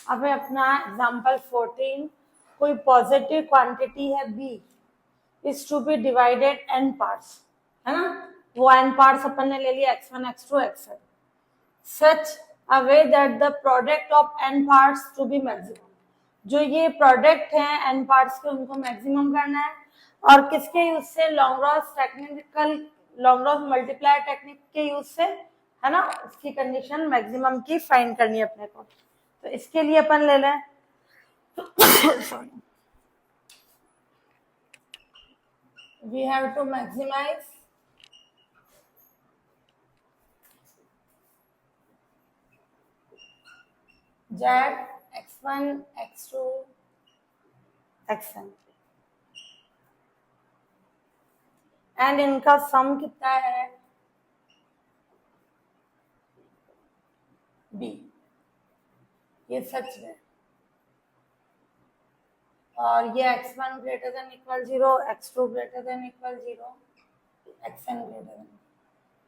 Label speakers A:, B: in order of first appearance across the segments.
A: अब अपना एग्जाम्पल 14, कोई पॉजिटिव क्वांटिटी है b is to be divided n parts, है ना। वो n पार्ट्स अपन ने ले लिया x1 x2 xn, such a way that the product of n parts to be maximum. जो ये प्रोडक्ट हैं n पार्ट्स के उनको मैक्सिमम करना है, और किसके यूज से, लॉन्ग्रॉस मल्टीप्लायर टेक्निक के यूज से, है ना। उसकी कंडीशन मैक्सिमम की फाइंड करनी है अपने को। तो इसके लिए अपन ले लें sorry, we have to maximize z x1 x2 xn, and इनका सम कितना है b, ये सच है। और ये x1 greater than equal 0, x2 greater than equal 0, xn greater than.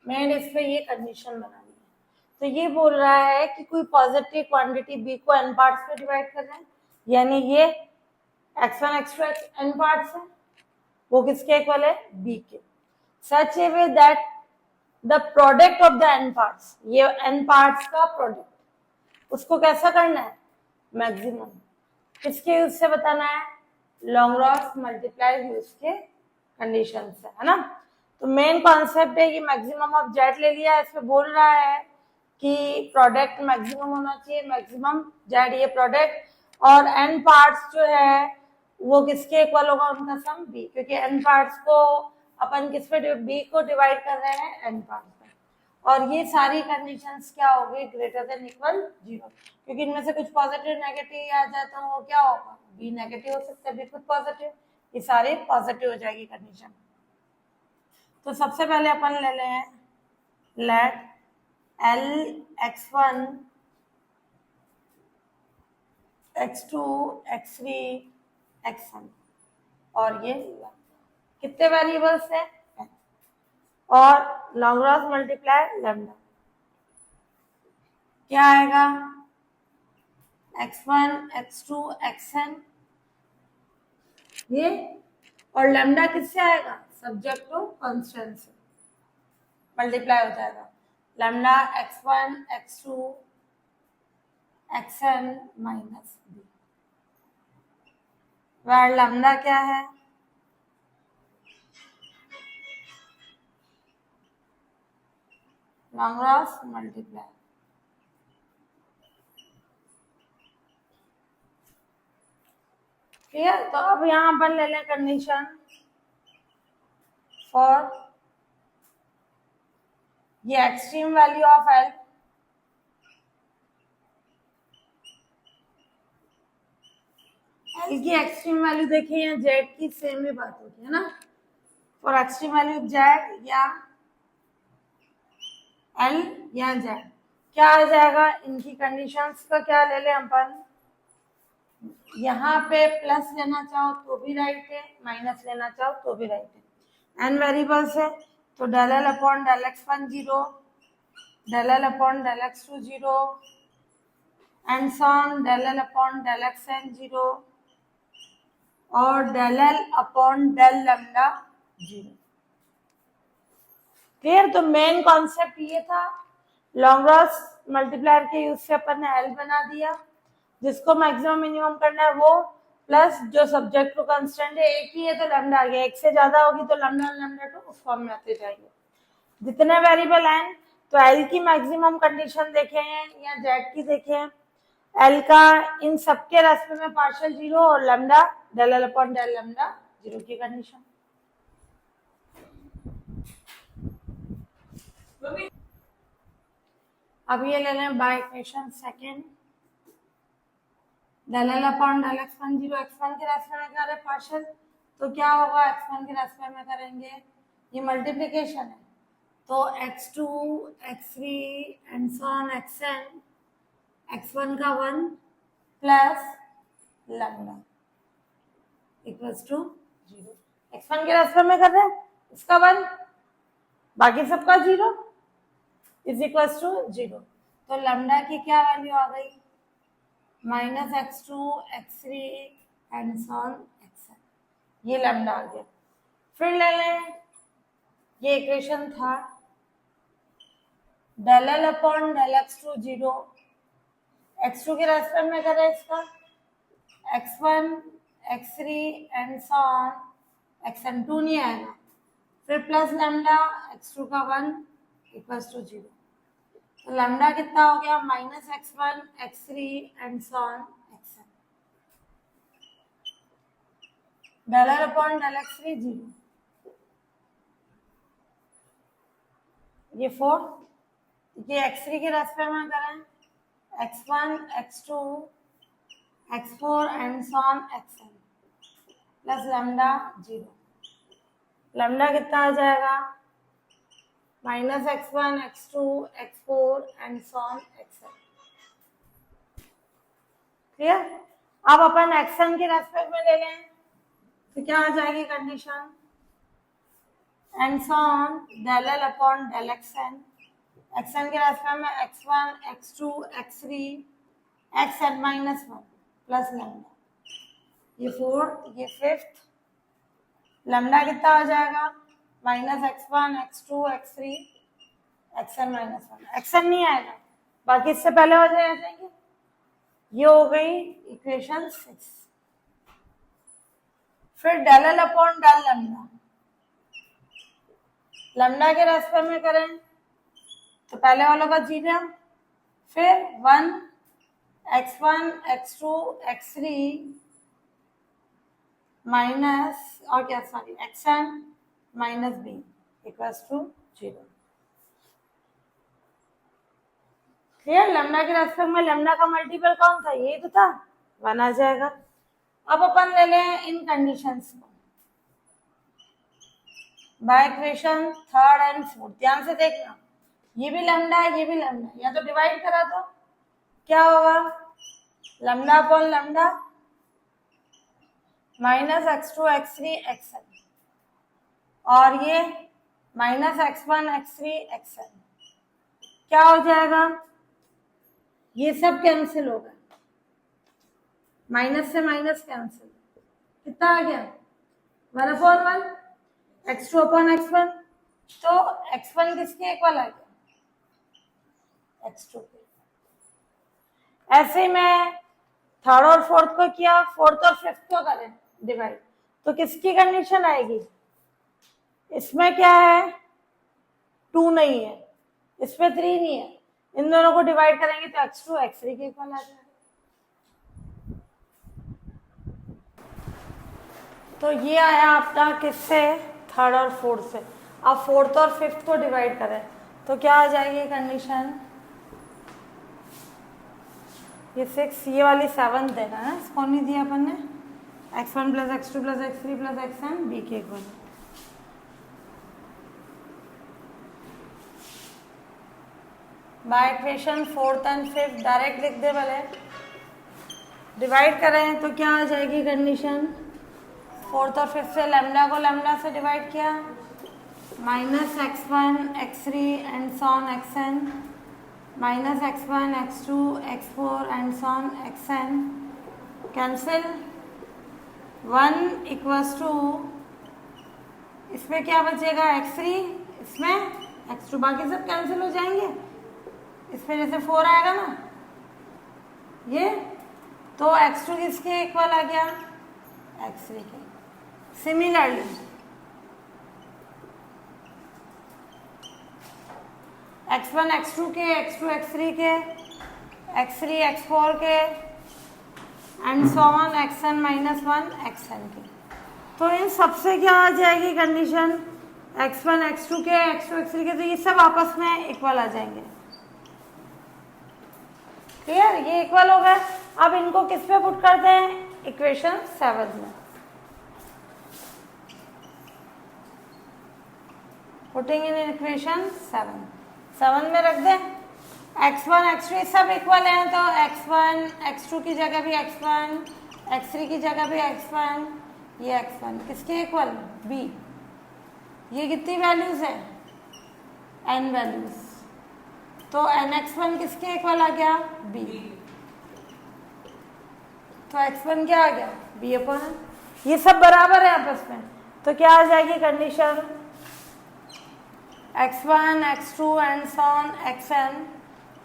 A: मैंने इस पे ये कंडीशन बनानी है। तो ये बोल रहा है कि कोई पॉजिटिव क्वांटिटी b को n पार्ट्स में डिवाइड कर रहे हैं, यानी ये x1 x2 n पार्ट्स है, वो किसके इक्वल है, b के। Such a way that the product of the n parts, ये n पार्ट्स का प्रोडक्ट, उसको कैसा करना है, मैक्सिमम। किसके यूज से बताना है, लॉन्ग्रॉस मल्टीप्लाई यूज के कंडीशन से, है ना। तो मेन कॉन्सेप्ट है कि मैक्सिमम ऑफ जेड ले लिया, इसमें बोल रहा है कि प्रोडक्ट मैक्सिमम होना चाहिए, मैक्सिमम जेड ये प्रोडक्ट, और एन पार्ट्स जो है वो किसके इक्वल होगा, उनका सम बी, क्योंकि एन पार्ट्स को अपन किस पे, बी को डिवाइड कर रहे हैं एन पार्ट्स पे। और ये सारी कंडीशंस क्या हो गई, ग्रेटर देन इक्वल 0, क्योंकि इनमें से कुछ पॉजिटिव नेगेटिव आ जाए तो वो क्या होगा, बी नेगेटिव हो सकता है, बी खुद पॉजिटिव, ये सारी पॉजिटिव हो जाएगी कंडीशन। तो सबसे पहले अपन ले लें late L x1 x2 x3 xn, और ये कितने वेरिएबल्स है, और लॉन्ग्रॉस मल्टीप्लाई लैम्डा, क्या आएगा, x1 x2 xn, ये, और लैम्डा किससे आएगा, सब्जेक्ट टू कांस्टेंट से मल्टीप्लाई हो जाएगा, lambda x1 x2 xn minus b, वह लैम्डा क्या है, लॉन्ग्रॉस मल्टीप्लाई। ठीक है, तो अब यहां पर ले लें कंडीशन फॉर ये extreme value of L, L की एक्सट्रीम वैल्यू देखिए, या जेड की सेम ही बात होती है ना, फॉर एक्सट्रीम वैल्यू जेड या एल या जेड, क्या आ जाएगा, इनकी कंडीशंस का क्या ले लें अपन, यहाँ पे प्लस लेना चाहो तो भी राइट है, माइनस लेना चाहो तो भी राइट है, एन वेरिएबल्स है, तो del L upon del x1 0, del L upon del x2 0, and so on del L upon del xn 0, और del L upon del lambda 0। Clear. तो मेन कॉन्सेप्ट ये था, लॉन्ग्रॉस मल्टीप्लायर के यूज से अपन ने एल बना दिया, जिसको मैक्सिमम मिनिमम करना है वो, प्लस जो सब्जेक्ट टू कांस्टेंट है एक ही है तो लैम्डा आ गया, एक से ज्यादा होगी तो लैम्डा लैम्डा टू उस फॉर्म में आते जाएंगे। जितने वेरिएबल हैं, तो एल की मैक्सिमम कंडीशन देखे हैं या जेड की देखे हैं, एल का इन सबके रास्ते में पार्शियल 0, और lambda del L upon del lambda 0 की कंडीशन। अब ये ले लें by equation second, del L upon del x1 0, x1 के रास्ते में कर रहे पार्शियल, तो क्या होगा, x1 के रास्ते में करेंगे, ये मल्टीप्लिकेशन है, तो x2 x3 and so on xn, x1 का 1 plus lambda equals to 0, x1 के रास्ते में कर रहे हैं इसका 1, बाकी सबका 0 इज इक्वल्स टू 0, तो लैम्डा की क्या वैल्यू आ गई, minus x2 x3 and so on xn, ये लैम्डा आ गया। फिर ले लें, ये इक्वेशन था del L upon del x2 zero, x2 के रेस्पेक्ट में करें इसका x1 x3 and so on xn, 2 नहीं आएगा, फिर प्लस लैम्डा x2 का 1 इक्वल्स टू 0, तो लैम्डा कितना हो गया minus x1 x3 and so on xn, del L upon del x3 0, ये 4, ये x3 के रेस्पेक्ट में करें x1 x2 x4 and so on xn plus lambda 0, lambda कितना आ जाएगा minus x1 x2 x4 and so on xn, clear. अब अपन xn के रेस्पेक्ट में ले लें तो क्या आ जाएगी condition and so on del L upon del xn, xn के रेस्पेक्ट में x1 x2 x3 xn minus 1 plus lambda, ये 4, ये 5th, लैम्डा कितना हो जाएगा minus x1 x2 x3 xn minus 1, xn नहीं आएगा, बाकी इससे पहले हो जाएंगे। ये हो गई इक्वेशन 6। फिर del L upon del lambda, lambda के रेस्पेक्ट में करें तो पहले वालों का 0, फिर 1 x1 x2 x3 माइनस और क्या sorry xn minus b equals to 0, clear. Lambda के रेस्पेक्ट में लैम्डा का मल्टीपल कौन था, यही तो था, 1 आ जाएगा। अब अपन ले लें इन कंडीशंस को by equation 3rd and 4th, ध्यान से देखना, ये भी लैम्डा है ये भी लैम्डा है, या तो डिवाइड करा तो क्या होगा lambda upon lambda minus x2 x3 xn, और ये माइनस x1 x3 xn, क्या हो जाएगा ये सब कैंसिल होगा, माइनस से माइनस कैंसिल, कितना आ गया 1 अपॉन 1 x2 अपॉन x1, तो x1 किसके इक्वल आ गया x2 के। ऐसे मैं 3rd और 4th को किया, 4th और 5th को करें डिवाइड, तो किसकी कंडीशन आएगी, इसमें क्या है 2 नहीं है, इसमें 3 नहीं है, इन दोनों को डिवाइड करेंगे तो x2 x3 के इक्वल आ जाएगा। तो ये आया आपका किससे 3rd और 4th से। अब 4th और 5th को डिवाइड करें तो क्या आ जाएगी कंडीशन, ये 6, ये वाली 7 देना है, इसको नहीं दिया अपन ने, x1 plus x2 plus x3 plus xn b के equal. By equation 4th and 5th direct लिख दे भले, डिवाइड करें तो क्या आ जाएगी कंडीशन 4th और 5th से, लैम्डा को लैम्डा से डिवाइड किया minus x1 x3 and so on xn minus x1 x2 x4 and so on xn, cancel 1 equals to, इसमें क्या बचेगा x3, इसमें x2, बाकी सब कैंसिल हो जाएंगे, इसमें जैसे 4 आएगा ना ये, तो x2 किसके इक्वल आ गया x3 के। सिमिलरली x1 x2 के, x2 x3 के, x3 x4 के and so on xn minus 1 xn के, तो इन सबसे क्या आ जाएगी कंडीशन x1 x2 के, x2 x3 के, तो ये सब आपस में इक्वल आ जाएंगे, क्लियर, ये इक्वल हो गए। अब इनको किस पे पुट करते हैं इक्वेशन 7 में, पुटिंग इन इक्वेशन 7 में रख दें x1 x2 सब इक्वल हैं, तो x1 x2 की जगह भी x1, x3 की जगह भी x1, ये x1 किसके इक्वल b, ये कितनी वैल्यूज है n वैल्यूज, तो nx1 किसके इक्वल आ गया b, तो x1 क्या आ गया, b अपॉन n। ये सब बराबर है आपस में, तो क्या आ जाएगी condition, x1 x2 and so on xn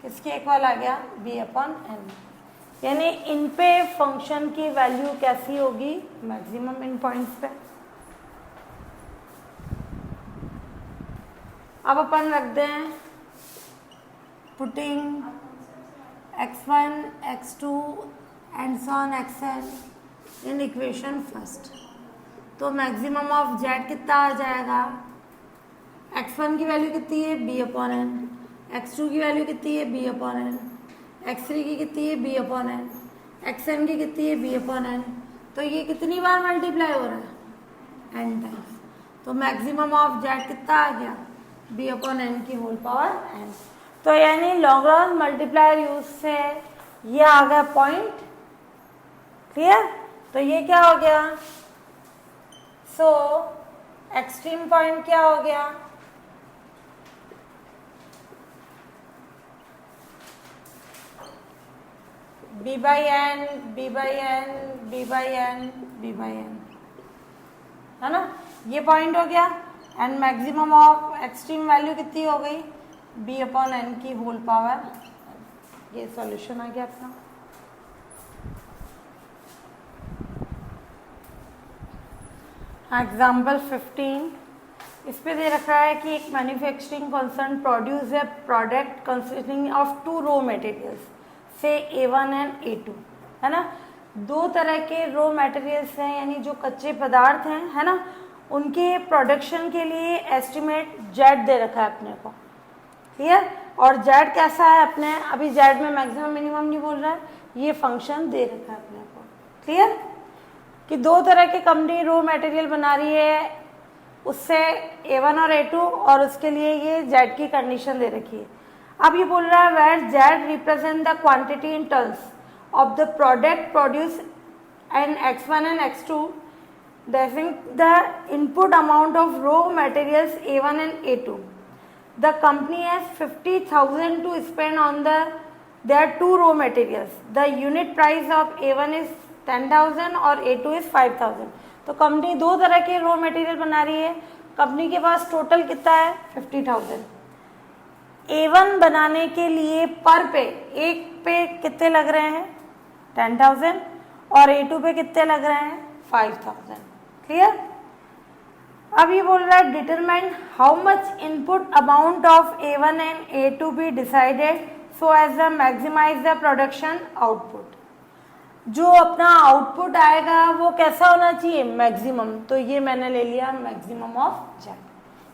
A: किसके इक्वल आ गया, b अपॉन n। यानी इन पे फंक्शन की वैल्यू कैसी होगी, मैक्सिमम इन पॉइंट्स पे। अब अपन रख दें putting x1 x2 and so on xn in equation first, तो मैक्सिमम ऑफ z कितना आ जाएगा, x1 की वैल्यू कितनी है, b अपॉन n, x2 की वैल्यू कितनी है, b अपॉन n, x3 की कितनी है, b अपॉन n, xn की कितनी है, b अपॉन n। तो ये कितनी बार मल्टीप्लाई हो रहा है, n टाइम्स। तो मैक्सिमम ऑफ z कितना आ गया, b अपॉन n की होल पावर n। तो यानी लॉग्रांज मल्टीप्लायर यूज से ये आ गया पॉइंट, क्लियर। तो ये क्या हो गया, सो एक्सट्रीम पॉइंट क्या हो गया, b by n, b by n, b by n, b by n, है ना, ये पॉइंट हो गया। And maximum of extreme value कितनी हो गई, b अपॉन n की होल पावर। ये सॉल्यूशन आ गया अपना। एग्जाम्पल 15, इस पे दे रखा है कि एक manufacturing concern produce a product consisting of 2 raw materials से A1 एंड A2, है ना। 2 तरह के रॉ मटेरियल्स हैं, यानी जो कच्चे पदार्थ हैं, है ना, उनके प्रोडक्शन के लिए एस्टिमेट Z दे रखा है अपने को, क्लियर। और Z कैसा है अपने, अभी Z में मैक्सिमम मिनिमम नहीं बोल रहा है, ये फंक्शन दे रखा है अपने को, क्लियर। कि 2 तरह की कंपनी रॉ मटेरियल बना रही है, उससे A1 और A2, और उसके लिए ये Z की कंडीशन दे रखी है। अब ये बोल रहा है where Z represent the quantity in terms of the product produce and x1 and x2 defined the input amount of raw materials A1 and A2. The company has 50,000 to spend on their 2 raw materials. The unit price of A1 is 10,000 और A2 is 5,000. तो company 2 तरह के raw material बना रही है, company के पास total कितना है, 50,000। A1 बनाने के लिए पर पे, एक पे कितने लग रहे हैं, 10,000, और A2 पे कितने लग रहे हैं, 5,000, क्लियर। अब ये बोल रहा है determine how much input amount of A1 and A2 be decided so as the maximize the production output. जो अपना आउटपुट आएगा वो कैसा होना चाहिए, मैक्सिमम। तो ये मैंने ले लिया मैक्सिमम ऑफ Z,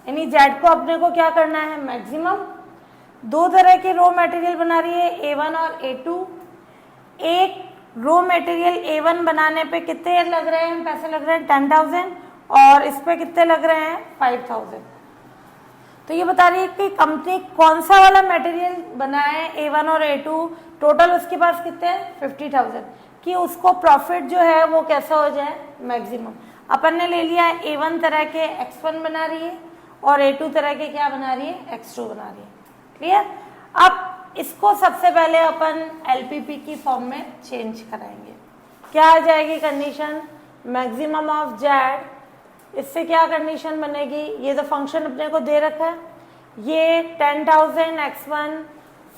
A: यानी Z को अपने को क्या करना है, मैक्सिमम। 2 तरह के रॉ मटेरियल बना रही है, A1 और A2। एक रॉ मटेरियल A1 बनाने पे कितने लग रहे हैं, पैसे लग रहे हैं 10,000, और इस पे कितने लग रहे हैं, 5,000। तो ये बता रही है कि कंपनी कौन सा वाला मटेरियल बनाए, A1 और A2, टोटल उसके पास कितने हैं, 50,000, कि उसको प्रॉफिट जो है वो कैसा हो जाए, मैक्सिमम। अपन ने ले लिया A1 तरह के X1 बना रही है, और A2 तरह के क्या बना रही है, X2 बना रही है, क्लियर। अब इसको सबसे पहले अपन LPP की फॉर्म में चेंज कराएंगे। क्या आ जाएगी कंडीशन, मैक्सिमम ऑफ Z, इससे क्या कंडीशन बनेगी, ये तो फंक्शन अपने को दे रखा है, ये 10,000 X1,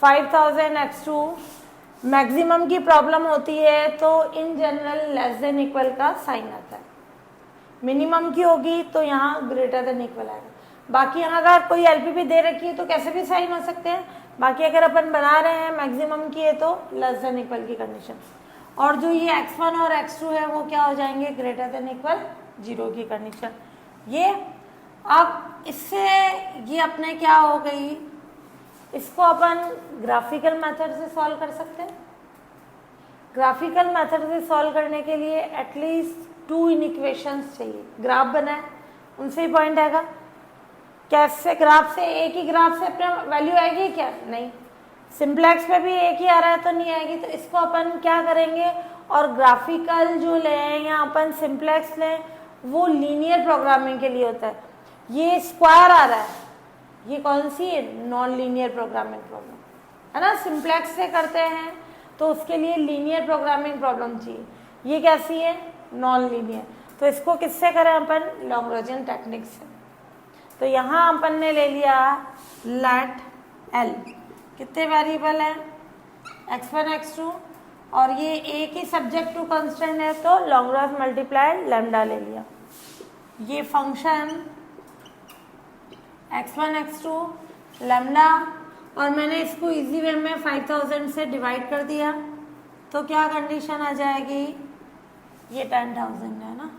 A: 5,000 X2। मैक्सिमम की प्रॉब्लम होती है तो in general less than equal का साइन आता है, मिनिमम की होगी तो यहाँ ग्रेटर देन इक्वल आएगा। बाकी अगर कोई LPP दे रखी है तो कैसे भी साइन हो सकते हैं, बाकी अगर अपन बना रहे हैं मैक्सिमम की है तो लेस देन इक्वल की कंडीशन, और जो ये x1 और x2 है वो क्या हो जाएंगे, ग्रेटर देन इक्वल 0 की कंडीशन। ये अब इससे ये अपने क्या हो गई, इसको अपन ग्राफिकल मेथड से सॉल्व कर सकते हैं। ग्राफिकल मेथड से सॉल्व करने के लिए एटलीस्ट 2 इक्वेशंस चाहिए, ग्राफ बनाए उनसे ही पॉइंट आएगा। कैसे ग्राफ से, एक ही ग्राफ से अपने वैल्यू आएगी क्या, नहीं। सिंप्लेक्स पे भी एक ही आ रहा है तो नहीं आएगी, तो इसको अपन क्या करेंगे, और ग्राफिकल जो लें या अपन सिंप्लेक्स लें वो लीनियर प्रोग्रामिंग के लिए होता है। ये स्क्वायर आ रहा है, ये कौन सी है, नॉन लीनियर प्रोग्रामिंग प्रॉब्लम है ना। सिंप्लेक्स से करते हैं तो उसके लिए लीनियर प्रोग्रामिंग प्रॉब्लम चाहिए। ये कैसी है, नॉन लीनियर। तो इसको किससे करें अपन, लैग्रेंजियन टेक्निक से। तो यहाँ अपन ने ले लिया लेट एल, कितने वेरिएबल है, x1 x2, और ये एक ही सब्जेक्ट टू कांस्टेंट है तो लॉन्ग्रास मल्टीप्लाइड लैम्डा ले लिया। ये फंक्शन x1 x2 लैम्डा, और मैंने इसको इजी वे में 5000 से डिवाइड कर दिया, तो क्या कंडीशन आ जाएगी, ये 10,000 है ना,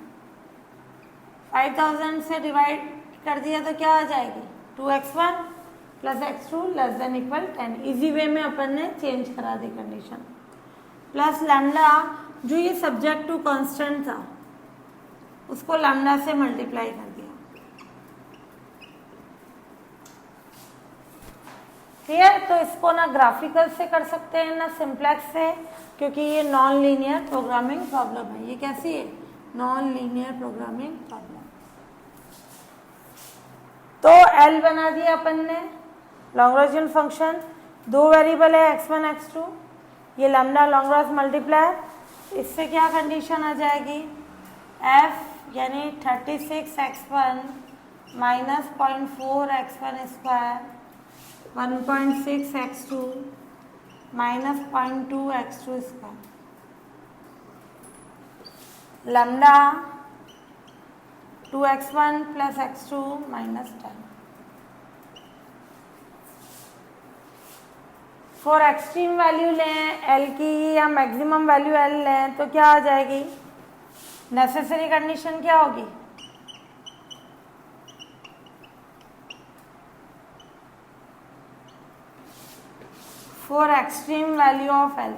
A: 5000 से डिवाइड कर दिया तो क्या आ जाएगी, 2x1 plus x2 less than equal 10। Easy way में अपन ने चेंज करा दी कंडीशन, प्लस लैम्डा, जो ये सब्जेक्ट टू कांस्टेंट था उसको लैम्डा से मल्टीप्लाई कर दिया। क्लियर। तो इसको ना ग्राफिकल से कर सकते हैं ना सिंप्लेक्स से, क्योंकि ये नॉन लीनियर प्रोग्रामिंग प्रॉब्लम है। ये कैसी है, नॉन लीनियर प्रोग्रामिंग प्रॉब्लम। तो L बना दिया अपन ने, लैग्रेंजियन फंक्शन, दो वेरिएबल है x1 x2, ये लैम्डा लॉन्ग्रास मल्टीप्लाई, इससे क्या कंडीशन आ जाएगी, f यानी 36x1 minus 0.4 x1 square 1.6 x2 minus 0.2 x2 square, lambda 2x1 plus x2 minus 10। For extreme value लें L की या मैक्सिमम वैल्यू L लें तो क्या आ जाएगी, नेसेसरी कंडीशन क्या होगी, for extreme value of L,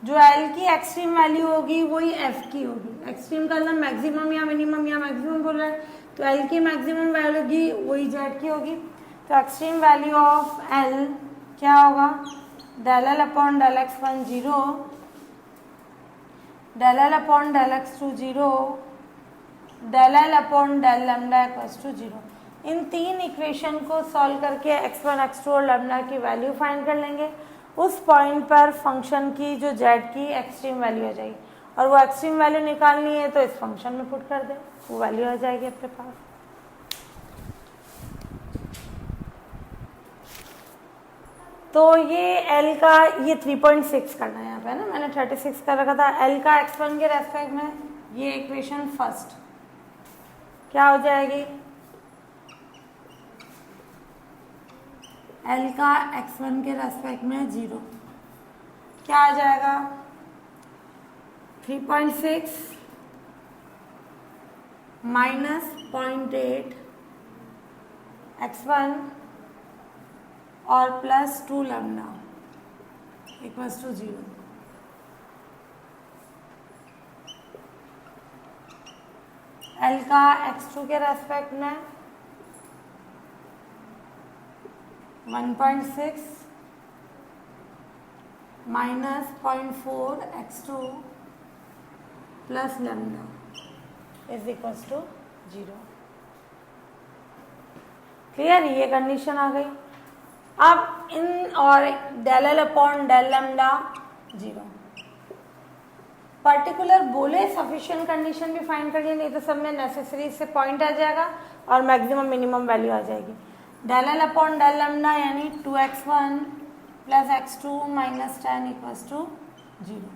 A: जो L की एक्सट्रीम वैल्यू होगी वही F की होगी। एक्सट्रीम का मतलब मैक्सिमम या मिनिमम, या मैक्सिमम बोल रहा है तो L की मैक्सिमम वैल्यू होगी वही Z की होगी। तो एक्सट्रीम वैल्यू ऑफ L क्या होगा, del L upon del x1 0, del L upon del x2 0, del L upon del lambda equals to 0। इन तीन इक्वेशन को सॉल्व करके x1 x2 और लैम्डा की वैल्यू फाइंड कर लेंगे। उस पॉइंट पर फंक्शन की जो z की एक्सट्रीम वैल्यू आ जाएगी, और वो एक्सट्रीम वैल्यू निकालनी है तो इस फंक्शन में पुट कर दे, वो वैल्यू आ जाएगी अपने पास। तो ये L का, ये 3.6 करना है यहाँ पे ना, मैंने 36 कर रखा था। L का x1 के रेस्पेक्ट में ये इक्वेशन फर्स्ट क्या हो जाएगी, L का x1 के रेस्पेक्ट में 0 क्या आ जाएगा, 3.6 माइनस 0.8 x1 और plus 2 lambda equals to 0। L का x2 के रेस्पेक्ट में 1.6 minus 0.4 x2 plus lambda is equals to 0। Clear, ये कंडीशन आ गई। अब इन और del L upon del lambda 0, particular बोले सफिशिएंट कंडीशन भी फाइंड करिए, नहीं तो सब में नेसेसरी से पॉइंट आ जाएगा और मैक्सिमम मिनिमम वैल्यू आ जाएगी। Del L upon del lambda यानी 2x1 plus x2 minus 10 equals to 0।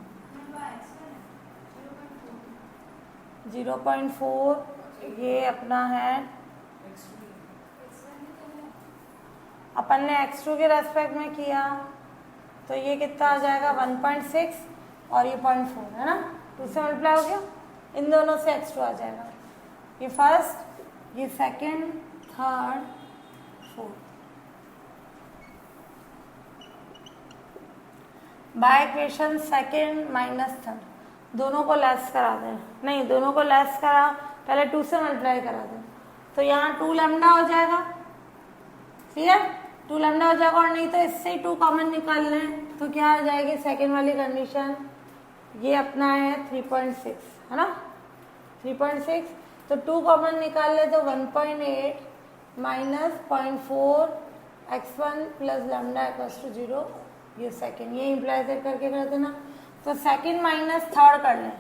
A: 0.4 ये अपना है, अपन ने x2 के रेस्पेक्ट में किया तो ये कितना आ जाएगा 1.6 और ये 0.4 है ना, 2 से मल्टीप्लाई हो गया, इन दोनों से x2 आ जाएगा। ये फर्स्ट, ये second, third, fourth. By equation second minus third दोनों को लेस करा दें, नहीं दोनों को लेस करा, पहले 2 से मल्टीप्लाई करा दें तो यहाँ 2 लैम्डा हो जाएगा। क्लियर, 2 लैम्डा हो जाएगा, और नहीं तो इससे ही 2 कॉमन निकाल लें तो क्या आ जाएगी सेकेंड वाली कंडीशन, ये अपना है 3.6 है ना, 3.6 तो 2 कॉमन निकाल ले तो 1.8 minus 0.4 x1 plus lambda equals to 0 ये सेकंड, ये इम्प्लाइज करके करते ना, तो सेकंड माइनस थर्ड कर लें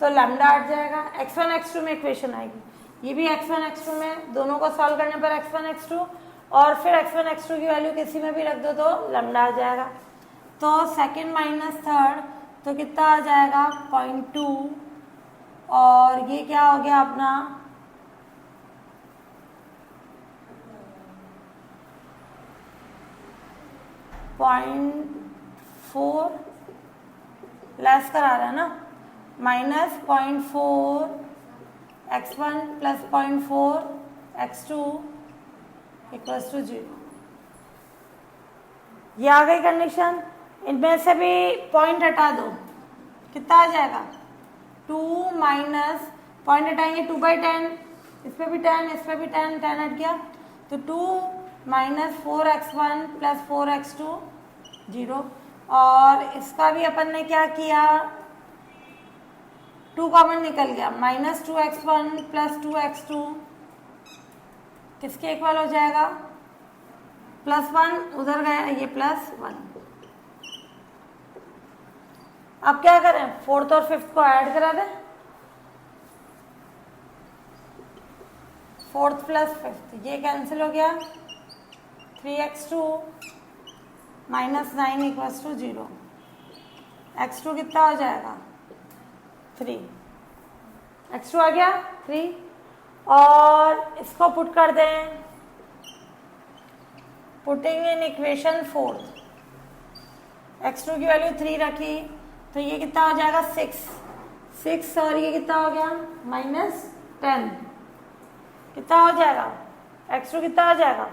A: तो लैम्डा हट जाएगा, x1 x2 में इक्वेशन आएगी, ये भी x1 x2 में, दोनों को सॉल्व करने पर x1 x2 और फिर x1 x2 की वैल्यू किसी में भी रख दो तो लैम्डा आ जाएगा। तो सेकंड माइनस थर्ड तो कितना आ जाएगा 0.2 और ये क्या हो गया अपना 0.4 लेस करा रहा है ना, minus 0.4 x1 plus 0.4 x2 equals to 0। ये आ गई कंडीशन। इनमें से भी पॉइंट हटा दो, कितना आ जाएगा 2 माइनस पॉइंट हटाएंगे 2/10, इस पे भी 10, इस पे भी 10, 10 हट गया तो 2 माइनस 4x1 प्लस 4x2 0। और इसका भी अपन ने क्या किया 2 कॉमन निकल गया, माइनस 2x1 प्लस 2x2 किसके इक्वल हो जाएगा +1, उधर गया ये +1। अब क्या करें, फोर्थ और फिफ्थ को ऐड करा दें, फोर्थ प्लस फिफ्थ ये कैंसिल हो गया, 3x2 minus 9 equals to 0। x2 कितना हो जाएगा 3, x2 आ गया 3 और इसको पुट कर दें, putting in equation fourth, x2 की वैल्यू 3 रखी तो ये कितना हो जाएगा 6 और ये कितना हो गया -10, कितना हो जाएगा x2 कितना हो जाएगा,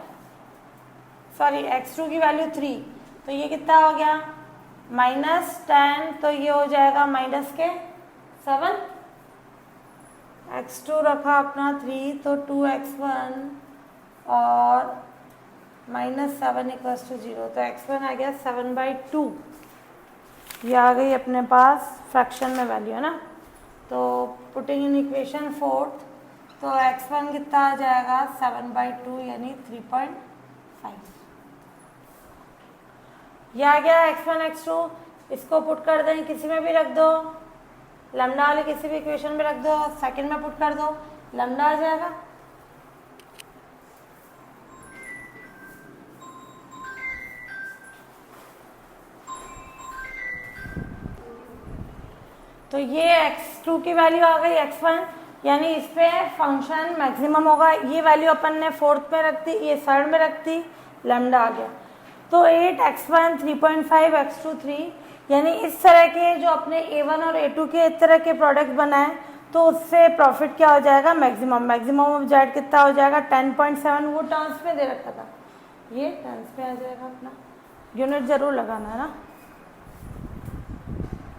A: सॉरी x2 की वैल्यू 3 तो ये कितना हो गया -10 तो ये हो जाएगा -7, x2 रखा अपना 3 तो 2x1 और -7 इक्वल्स टू 0 तो x1 आ गया 7/2। ये आ गई अपने पास फ्रैक्शन में वैल्यू है ना, तो पुटिंग इन इक्वेशन फोर्थ तो x1 कितना आ जाएगा 7/2 यानी 3.5। ये आ गया x1 x2, इसको पुट कर दें, किसी में भी रख दो, लैम्डा वाले किसी भी इक्वेशन में रख दो, सेकंड में पुट कर दो, लैम्डा आ जाएगा। तो ये x2 की वैल्यू आ गई x1 यानी इस पे फंक्शन मैक्सिमम होगा, ये वैल्यू अपन ने फोर्थ में रख दी, ये थर्ड में रख दी, लैम्डा आ गया। तो 8x1 3.5 x2 3 यानी इस तरह के जो अपने A1 और A2 के इस तरह के प्रोडक्ट बनाए तो उससे प्रॉफिट क्या हो जाएगा मैक्सिमम ऑफ जेड कितना हो जाएगा 10.7, वो टर्म्स में दे रखा था, ये टर्म्स में आ जाएगा अपना, यूनिट जरूर लगाना है ना।